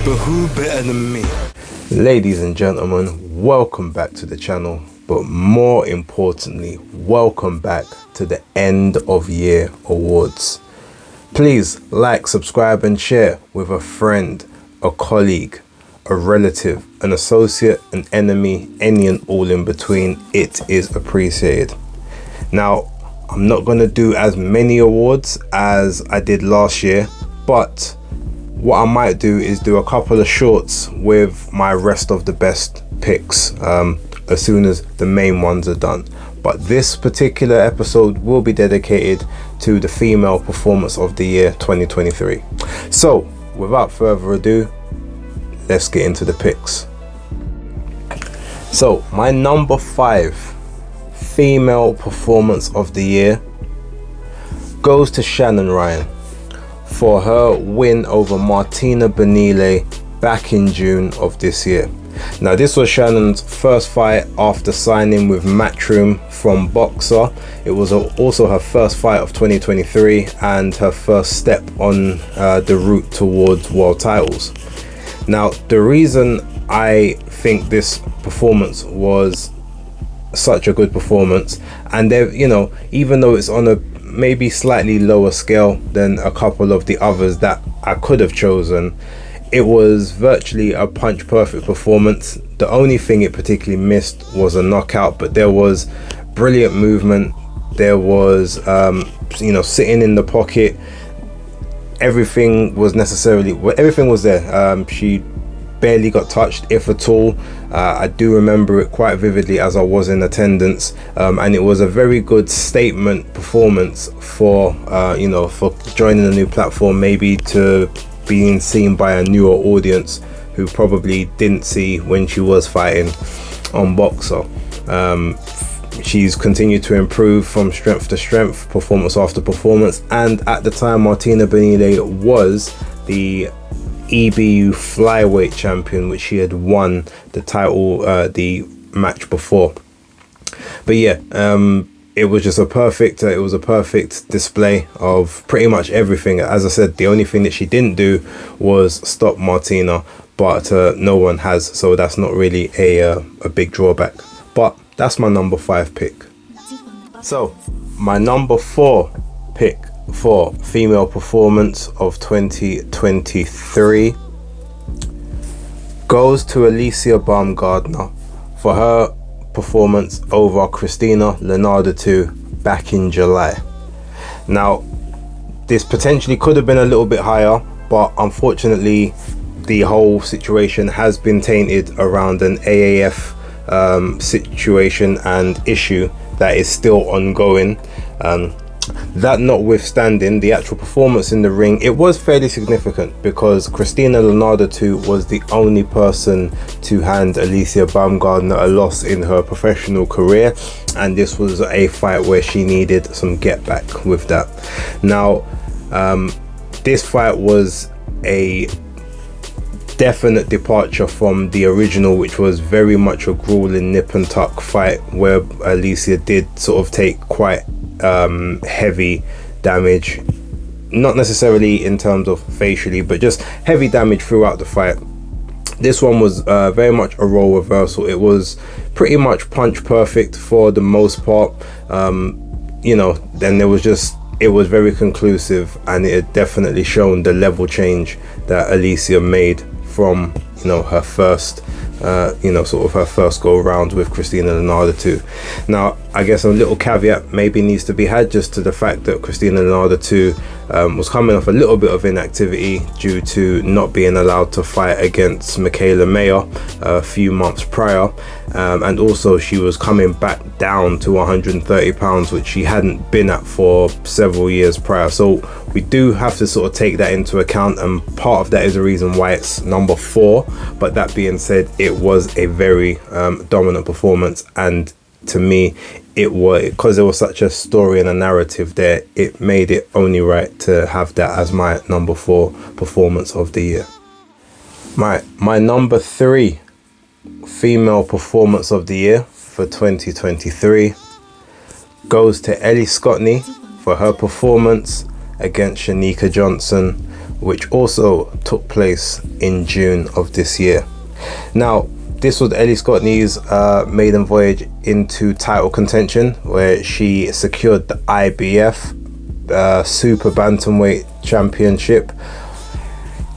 But who better than me? Ladies and gentlemen, welcome back to the channel, but more importantly, welcome back to the end of year awards. Please like, subscribe and share with a friend, a colleague, a relative, an associate, an enemy, any and all in between. It is appreciated. Now, I'm not going to do as many awards as I did last year, but what I might do is do a couple of shorts with my rest of the best picks as soon as the main ones are done. But this particular episode will be dedicated to the female performance of the year 2023. So without further ado, let's get into the picks. So my number 5 female performance of the year goes to Shannon Ryan for her win over Martina Benile back in June of this year. Now, this was Shannon's first fight after signing with Matchroom from Boxer. It was also her first fight of 2023 and her first step on the route towards world titles. Now, the reason I think this performance was such a good performance, and there, you know, even though it's on a maybe slightly lower scale than a couple of the others that I could have chosen, it was virtually a punch perfect performance. The only thing it particularly missed was a knockout, but there was brilliant movement. There was sitting in the pocket, everything was there. She barely got touched, if at all. I do remember it quite vividly as I was in attendance, and it was a very good statement performance for for joining a new platform, maybe to being seen by a newer audience who probably didn't see when she was fighting on Boxer. She's continued to improve from strength to strength, performance after performance, and at the time Martina Benile was the EBU flyweight champion, which she had won the title the match before. But yeah, it was just a perfect display of pretty much everything. As I said, the only thing that she didn't do was stop Martina, but no one has, so that's not really a big drawback. But that's my number 5 pick. So my number 4 pick for female performance of 2023 goes to Alicia Bard for her performance over Christina Leonardo 2 back in July. Now, this potentially could have been a little bit higher, but unfortunately the whole situation has been tainted around an AAF situation and issue that is still ongoing. That notwithstanding, the actual performance in the ring, it was fairly significant because Christina Leonardo 2 was the only person to hand Alicia Baumgardner a loss in her professional career, and this was a fight where she needed some get back with that. Now, this fight was a definite departure from the original, which was very much a grueling nip and tuck fight where Alicia did sort of take quite heavy damage, not necessarily in terms of facially, but just heavy damage throughout the fight. This one was very much a role reversal. It was pretty much punch perfect for the most part. Then there was just, it was very conclusive, and it had definitely shown the level change that Alicia made from her first her first go around with Christina Leonardo 2. Now, I guess a little caveat maybe needs to be had just to the fact that Christina Leonardo 2 was coming off a little bit of inactivity due to not being allowed to fight against Michaela Mayer a few months prior, and also she was coming back down to 130 pounds, which she hadn't been at for several years prior. So we do have to sort of take that into account, and part of that is the reason why it's number 4. But that being said, it was a very dominant performance, and to me, it was, because there was such a story and a narrative there, it made it only right to have that as my number 4 performance of the year. My number 3 female performance of the year for 2023 goes to Ellie Scottney for her performance against Shanika Johnson which also took place in June of this year. Now, this was Ellie Scottney's maiden voyage into title contention, where she secured the IBF Super Bantamweight Championship.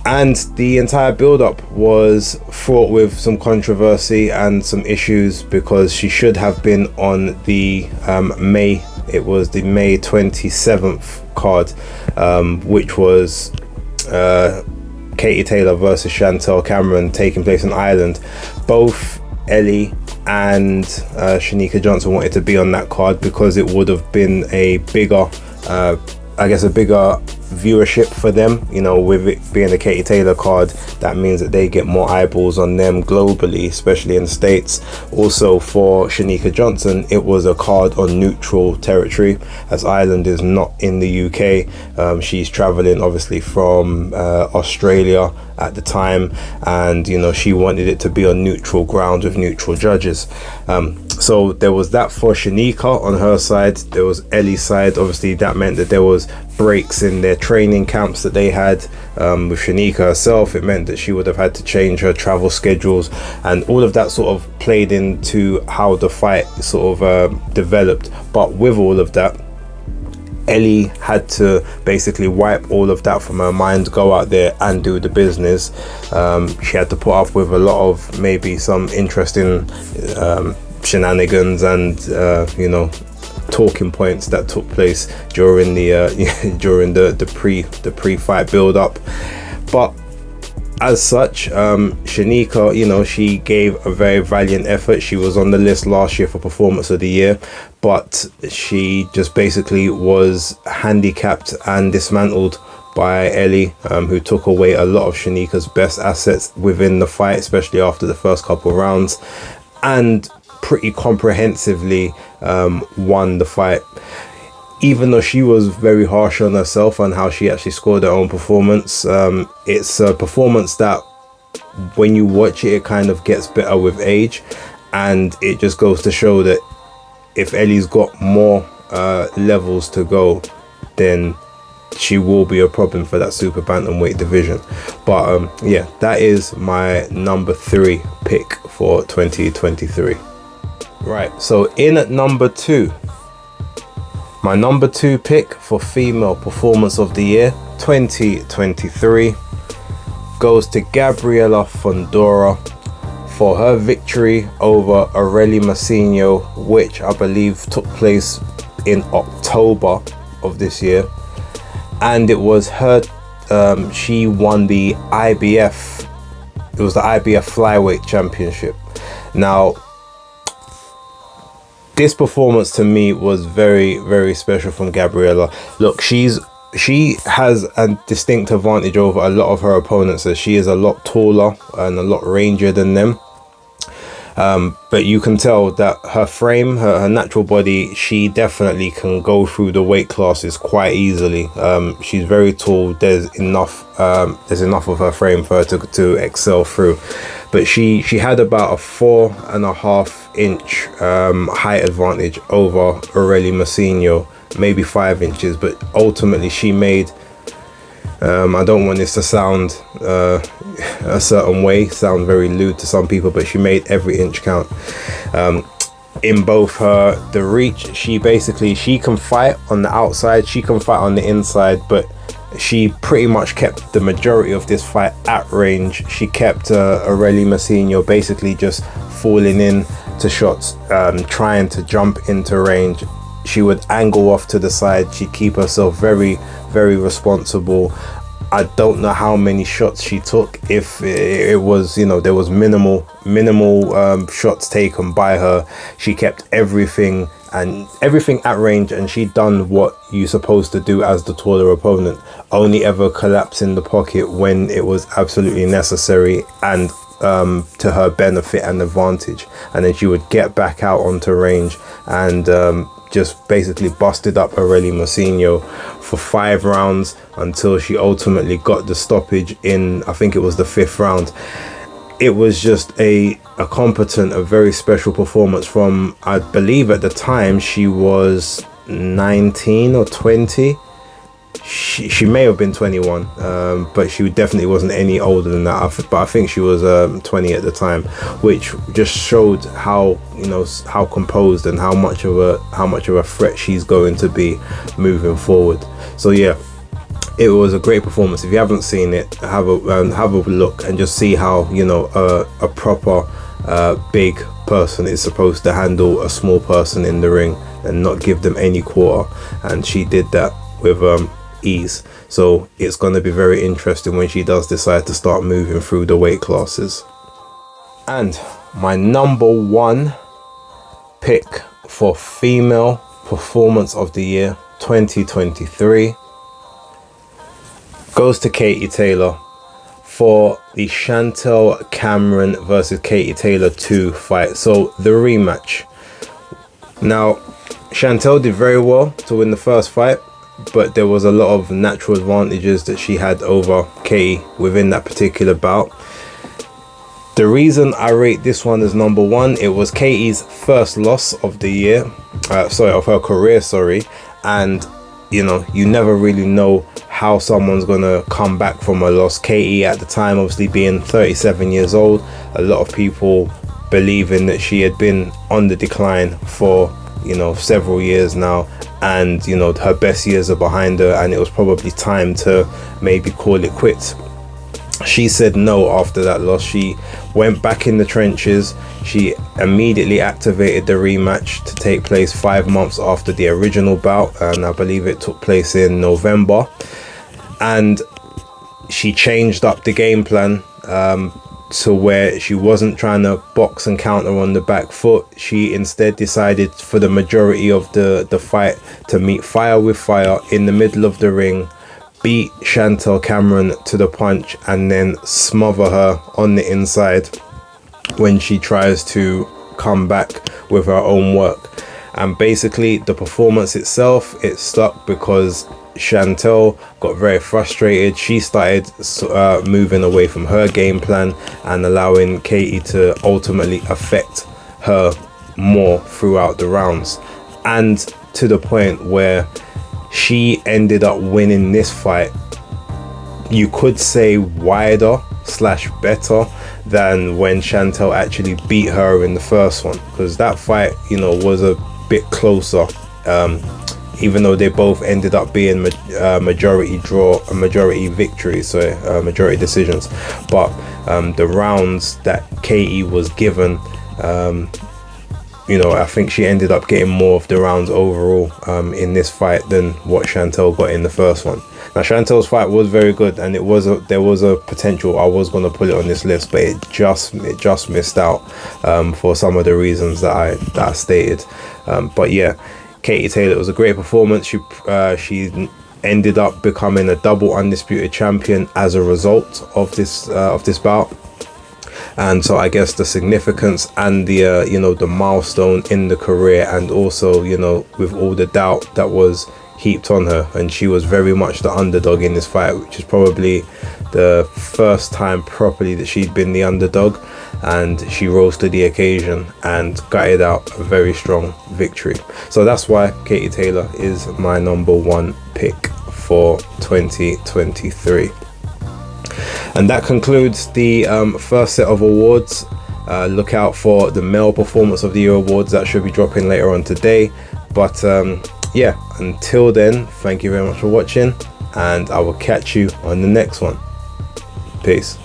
And the entire build-up was fraught with some controversy and some issues, because she should have been on the May 27th card, which was Katy Taylor versus Chantel Cameron, taking place in Ireland. Both Ellie and Shanika Johnson wanted to be on that card because it would have been a bigger viewership for them. You know, with it being a Katy Taylor card, that means that they get more eyeballs on them globally, especially in the States. Also, for Shanika Johnson, it was a card on neutral territory, as Ireland is not in the UK. She's traveling obviously from Australia at the time, and you know, she wanted it to be on neutral ground with neutral judges. So there was that for Shanika on her side. There was Ellie's side. Obviously, that meant that there was breaks in their training camps that they had. With Shanika herself, it meant that she would have had to change her travel schedules, and all of that sort of played into how the fight sort of developed. But with all of that, Ellie had to basically wipe all of that from her mind, go out there and do the business. She had to put up with a lot of maybe some interesting shenanigans and you know, talking points that took place during the the pre-fight build-up. But as such, Shanika, you know, she gave a very valiant effort. She was on the list last year for Performance of the Year, but she just basically was handicapped and dismantled by Ellie, who took away a lot of Shanika's best assets within the fight, especially after the first couple rounds, and pretty comprehensively won the fight. Even though she was very harsh on herself on how she actually scored her own performance, it's a performance that when you watch it, it kind of gets better with age, and it just goes to show that if Ellie's got more levels to go, then she will be a problem for that super bantamweight division. But yeah, that is my number 3 pick for 2023. Right, so in at number 2, my number 2 pick for Female Performance of the Year 2023 goes to Gabriella Fiore for her victory over Aurelie Massinho, which I believe took place in October of this year. And it was her, she won the IBF, it was the IBF Flyweight Championship. Now, this performance to me was very, very special from Gabriella. Look, she has a distinct advantage over a lot of her opponents, as she is a lot taller and a lot rangier than them. But you can tell that her frame, her natural body, she definitely can go through the weight classes quite easily. She's very tall. There's enough of her frame for her to excel through. But she had about a 4.5 inch height advantage over Aurelie Massinho, maybe 5 inches. But ultimately, she made, I don't want this to sound a certain way, sound very lewd to some people, but she made every inch count. In both the reach, she can fight on the outside, she can fight on the inside, but she pretty much kept the majority of this fight at range. She kept Aurelie Massinho basically just falling in to shots, trying to jump into range. She would angle off to the side. She'd keep herself very, very responsible. I don't know how many shots she took. If it was, you know, there was minimal shots taken by her. She kept everything at range, and she'd done what you're supposed to do as the taller opponent. Only ever collapse in the pocket when it was absolutely necessary and to her benefit and advantage. And then she would get back out onto range and just basically busted up Aurelie Massinho for 5 rounds until she ultimately got the stoppage in, I think it was the 5th round. It was just a competent, a very special performance from, I believe at the time she was 19 or 20. she may have been 21, but she definitely wasn't any older than that. But I think she was 20 at the time, which just showed how, you know, how composed and how much of a threat she's going to be moving forward. So yeah, it was a great performance. If you haven't seen it, have a look and just see how, you know, a proper big person is supposed to handle a small person in the ring and not give them any quarter, and she did that with ease. So it's going to be very interesting when she does decide to start moving through the weight classes. And my number one pick for female performance of the year 2023 goes to Katy Taylor for the Chantel Cameron versus Katy Taylor 2 fight. So the rematch. Now, Chantel did very well to win the first fight, but there was a lot of natural advantages that she had over Katy within that particular bout. The reason I rate this one as number one, it was Katy's first loss of the year, of her career, and you know, you never really know how someone's gonna come back from a loss. Katy at the time, obviously being 37 years old, a lot of people believing that she had been on the decline for, you know, several years now, and you know, her best years are behind her, and it was probably time to maybe call it quits. She said no after that loss. She went back in the trenches. She immediately activated the rematch to take place 5 months after the original bout, and I believe it took place in November. And she changed up the game plan to where she wasn't trying to box and counter on the back foot. She instead decided for the majority of the fight to meet fire with fire in the middle of the ring, beat Chantel Cameron to the punch, and then smother her on the inside when she tries to come back with her own work. And basically the performance itself, it stuck because Chantel got very frustrated. She started moving away from her game plan and allowing Katy to ultimately affect her more throughout the rounds, and to the point where she ended up winning this fight, you could say wider / better than when Chantel actually beat her in the first one, because that fight, you know, was a bit closer, even though they both ended up being majority victories, so majority decisions. But the rounds that Katy was given, you know, I think she ended up getting more of the rounds overall in this fight than what Chantel got in the first one. Now, Chantel's fight was very good, and there was a potential I was going to put it on this list, but it just missed out for some of the reasons that I stated. But yeah, Katy Taylor, it was a great performance. She ended up becoming a double undisputed champion as a result of this bout. And so I guess the significance and the you know, the milestone in the career, and also, you know, with all the doubt that was heaped on her, and she was very much the underdog in this fight, which is probably the first time properly that she'd been the underdog, and she rose to the occasion and gutted out a very strong victory. So that's why Katy Taylor is my number one pick for 2023. And that concludes the first set of awards. Look out for the Male Performance of the Year awards that should be dropping later on today. But yeah, until then, thank you very much for watching, and I will catch you on the next one. Peace.